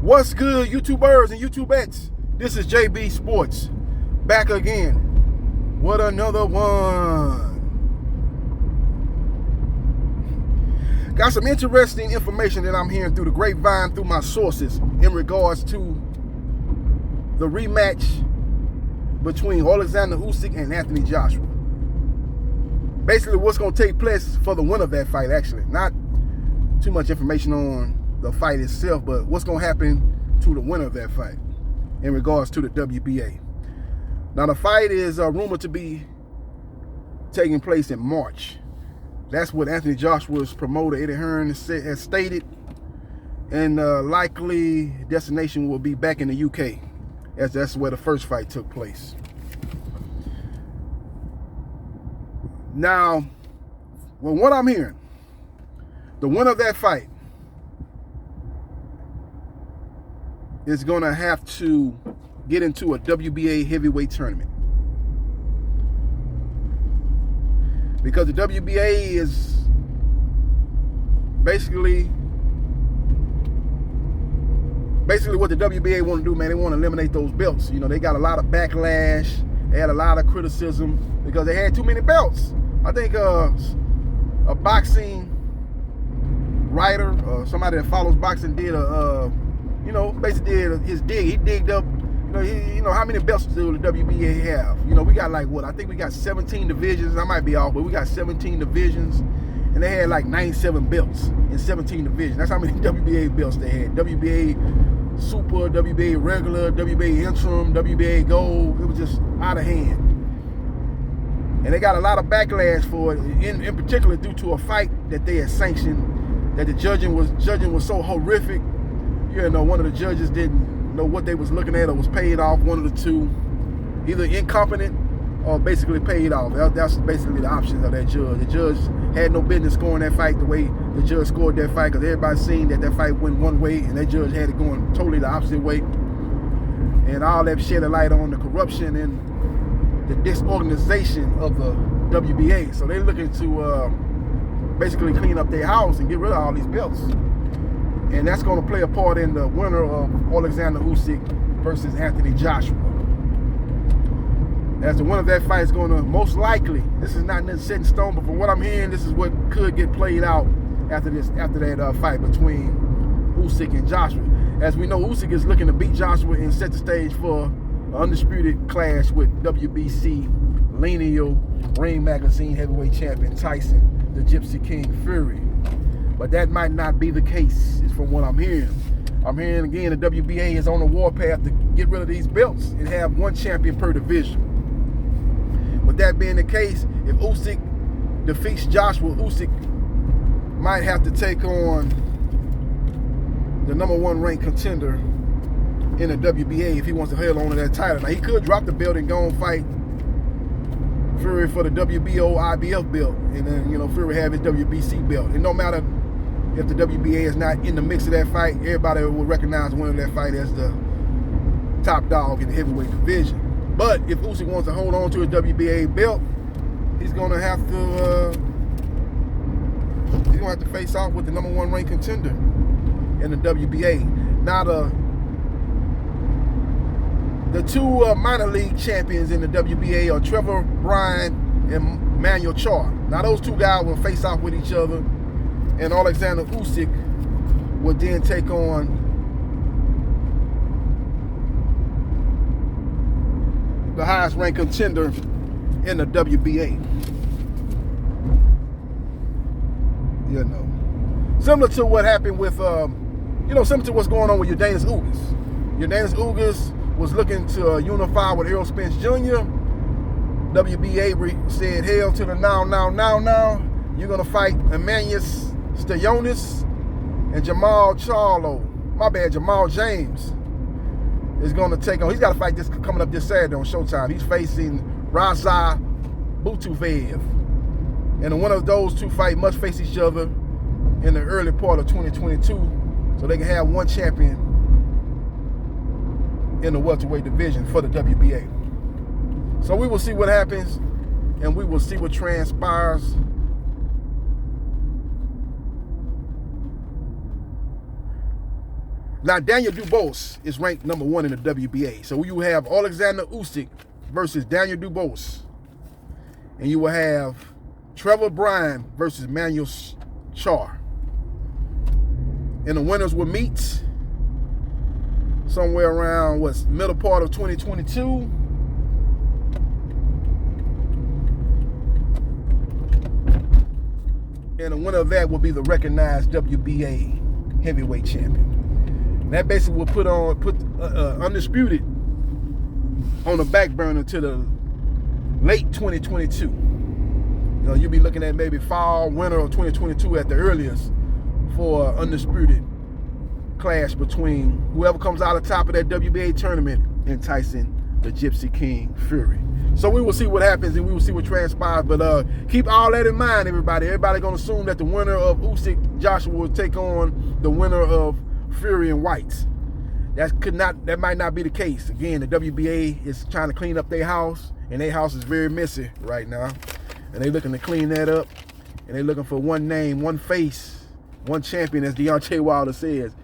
What's good, YouTubers and YouTubettes? This is JB Sports, back again with another one. Got some interesting information that I'm hearing through the grapevine, through my sources, in regards to the rematch between Alexander Usyk and Anthony Joshua. Basically, what's going to take place for the winner of that fight, actually. Not too much information on the fight itself, but what's going to happen to the winner of that fight in regards to the WBA. Now, the fight is rumored to be taking place in March. That's what Anthony Joshua's promoter, Eddie Hearn, has stated. And likely destination will be back in the UK, as that's where the first fight took place. Now, well, what I'm hearing, the winner of that fight is going to have to get into a WBA Heavyweight Tournament. Because the WBA is basically what the WBA want to do, man. They want to eliminate those belts. You know, they got a lot of backlash. They had a lot of criticism because they had too many belts. I think a boxing writer, somebody that follows boxing, did basically did his dig. He digged up, how many belts do the WBA have? We got I think we got 17 divisions. I might be off, but we got 17 divisions, and they had like 97 belts in 17 divisions. That's how many WBA belts they had. WBA Super, WBA Regular, WBA Interim, WBA Gold. It was just out of hand. And they got a lot of backlash for it, in particular due to a fight that they had sanctioned, that the judging was so horrific. One of the judges didn't know what they was looking at or was paid off, one of the two, either incompetent or basically paid off. That's basically the options of that judge. The judge had no business scoring that fight the way the judge scored that fight, because everybody seen that fight went one way and that judge had it going totally the opposite way. And all that shed a light on the corruption and the disorganization of the WBA. So they're looking to basically clean up their house and get rid of all these belts. And that's going to play a part in the winner of Alexander Usyk versus Anthony Joshua. As the winner of that fight is going to most likely, this is not set in stone, but from what I'm hearing, this is what could get played out after that fight between Usyk and Joshua. As we know, Usyk is looking to beat Joshua and set the stage for an undisputed clash with WBC lineal Ring Magazine heavyweight champion Tyson, the Gypsy King Fury. But that might not be the case, is from what I'm hearing. I'm hearing again the WBA is on the warpath to get rid of these belts and have one champion per division. With that being the case, if Usyk defeats Joshua, Usyk might have to take on the #1 ranked contender in the WBA if he wants to hold on to that title. Now, he could drop the belt and go and fight Fury for the WBO IBF belt, and then Fury have his WBC belt. And no matter if the WBA is not in the mix of that fight, everybody will recognize the winner of that fight as the top dog in the heavyweight division. But if Usyk wants to hold on to his WBA belt, he's gonna have to face off with the #1 ranked contender in the WBA. Now the two minor league champions in the WBA are Trevor Bryan and Manuel Charr. Now those two guys will face off with each other, and Alexander Usyk would then take on the highest ranked contender in the WBA. Similar to what happened with, similar to what's going on with Joshau-Usyk. Joshau-Usyk was looking to unify with Errol Spence Jr. WBA said, hell to the now. You're going to fight Emmanuel Stallionis and Jamal James is going to take on. He's got to fight this coming up this Saturday on Showtime. He's facing Raza Butuvev. And one of those two fights must face each other in the early part of 2022 so they can have one champion in the welterweight division for the WBA. So we will see what happens, and we will see what transpires. Now, Daniel Dubois is ranked number 1 in the WBA. So you have Alexander Usyk versus Daniel Dubois. And you will have Trevor Bryan versus Manuel Charr. And the winners will meet somewhere around, middle part of 2022. And the winner of that will be the recognized WBA Heavyweight Champion. And that basically will put Undisputed on the back burner to the late 2022. You know, you'll be looking at maybe fall, winter of 2022 at the earliest for Undisputed clash between whoever comes out on top of that WBA tournament and Tyson the Gypsy King Fury. So we will see what happens and we will see what transpires. But keep all that in mind, everybody. Everybody gonna assume that the winner of Usyk Joshua will take on the winner of Fury and White. That might not be the case. Again, the WBA is trying to clean up their house, and their house is very messy right now. And they're looking to clean that up. And they're looking for one name, one face, one champion, as Deontay Wilder says,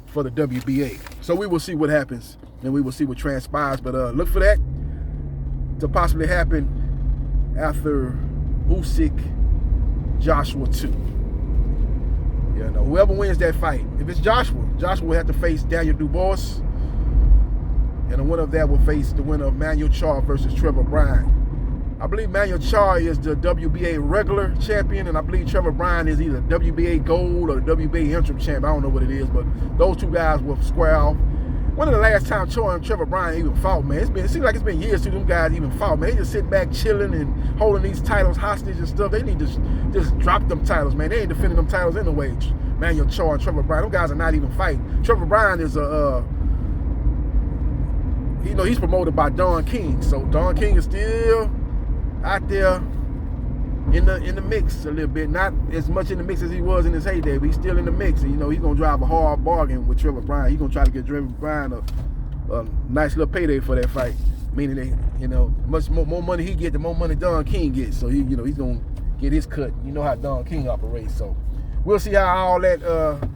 for the WBA. So we will see what happens, and we will see what transpires. But look for that to possibly happen after Usyk Joshua 2. You know, whoever wins that fight, if it's Joshua will have to face Daniel Dubois, and the winner of that will face the winner of Manuel Charr versus Trevor Bryan. I believe Manuel Charr is the WBA regular champion, and I believe Trevor Bryan is either WBA gold or the WBA interim champ. I don't know what it is, but those two guys will square off. When the last time Charr and Trevor Bryan even fought, man? It seems like it's been years since them guys even fought, man. They just sit back chilling and holding these titles hostage and stuff. They need to just drop them titles, man. They ain't defending them titles anyway. Manuel Charr and Trevor Bryan, them guys are not even fighting. Trevor Bryan is he's promoted by Don King, so Don King is still out there in the mix a little bit. Not as much in the mix as he was in his heyday, but he's still in the mix. And, he's going to drive a hard bargain with Trevor Bryan. He's going to try to get Trevor Bryan a nice little payday for that fight. Meaning much more money he get, the more money Don King gets. So, he's going to get his cut. You know how Don King operates. So, we'll see how all that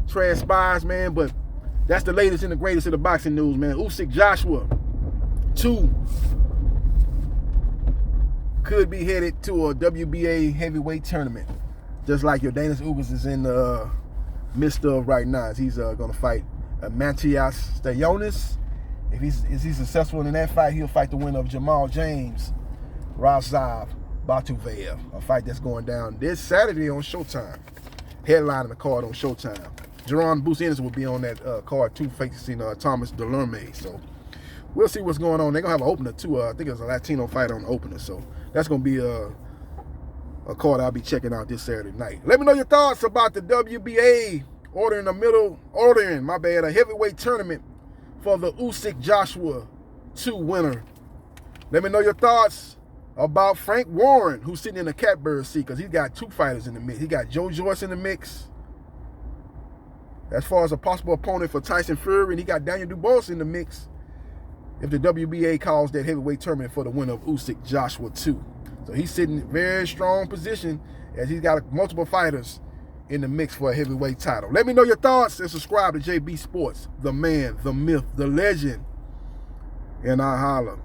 transpires, man. But that's the latest and the greatest of the boxing news, man. Usyk Joshua 2 could be headed to a WBA heavyweight tournament, just like your Danis Ugas is in the midst of right now. He's going to fight Mantias Stayonis. If he's successful in that fight, he'll fight the winner of Jamal James, Razav Batuvev, a fight that's going down this Saturday on Showtime. Headlining the card on Showtime. Jerron Bruce Ennis will be on that card too, facing Thomas Delerme. So we'll see what's going on. They're going to have an opener too. I think it's a Latino fighter on the opener. So that's going to be a card I'll be checking out this Saturday night. Let me know your thoughts about the WBA ordering a heavyweight tournament for the Usyk Joshua 2 winner. Let me know your thoughts about Frank Warren, who's sitting in the catbird seat, because he's got 2 fighters in the mix. He got Joe Joyce in the mix as far as a possible opponent for Tyson Fury, and he got Daniel Dubois in the mix if the WBA calls that heavyweight tournament for the winner of Usyk Joshua 2. So he's sitting in a very strong position as he's got multiple fighters in the mix for a heavyweight title. Let me know your thoughts and subscribe to JB Sports, the man, the myth, the legend, and I holla.